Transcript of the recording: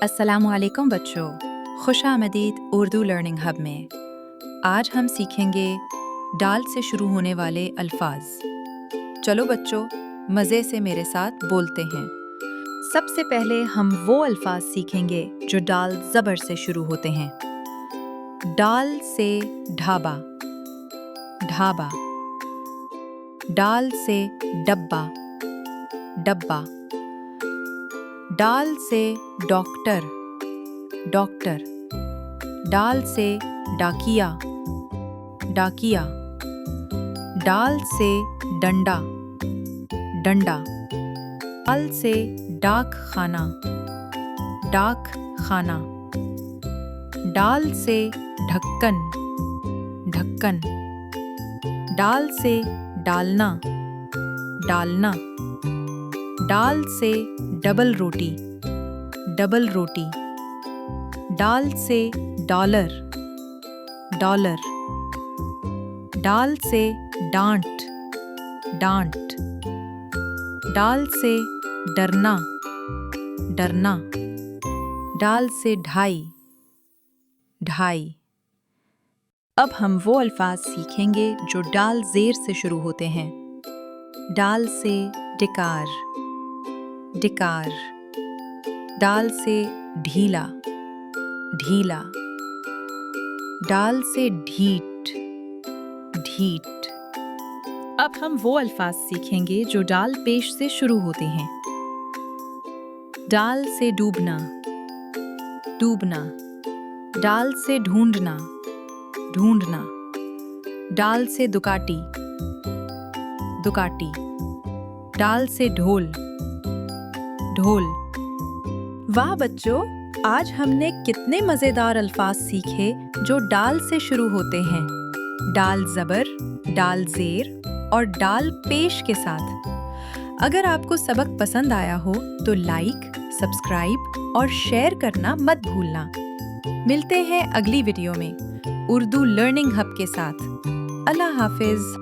अस्सलाम वालेकुम बच्चों, खुश आमदीद उर्दू लर्निंग हब में। आज हम सीखेंगे डाल से शुरू होने वाले अल्फाज। चलो बच्चों, मज़े से मेरे साथ बोलते हैं। सबसे पहले हम वो अल्फाज सीखेंगे जो डाल ज़बर से शुरू होते हैं। डाल से ढाबा, ढाबा। डाल से डब्बा, डब्बा। डाल से डॉक्टर, डॉक्टर। डाल से डाकिया, डाकिया। डाल से डंडा, डंडा। डाल से डाक खाना, डाक खाना। डाल से ढक्कन, ढक्कन। डाल से डालना, डालना। डाल से डबल रोटी, डबल रोटी। डाल से डॉलर, डॉलर। डाल से डांट, डांट। डाल से डरना, डरना। डाल से ढाई, ढाई। अब हम वो अल्फाज सीखेंगे जो डाल ज़ेर से शुरू होते हैं। डाल से डिकार, डिकार। डाल से ढीला, ढीला। डाल से ढीठ, ढीठ। अब हम वो अल्फाज सीखेंगे जो डाल पेश से शुरू होते हैं। डाल से डूबना, डूबना। डाल से ढूंढना, ढूंढना। डाल से दुकाटी, दुकाटी। डाल से ढोल, ढोल। वाह बच्चों, आज हमने कितने मज़ेदार अल्फाज सीखे जो डाल से शुरू होते हैं। डाल ज़बर, डाल ज़ेर और डाल पेश के साथ। अगर आपको सबक पसंद आया हो तो लाइक, सब्सक्राइब और शेयर करना मत भूलना। मिलते हैं अगली वीडियो में उर्दू लर्निंग हब के साथ। अल्लाह हाफिज़।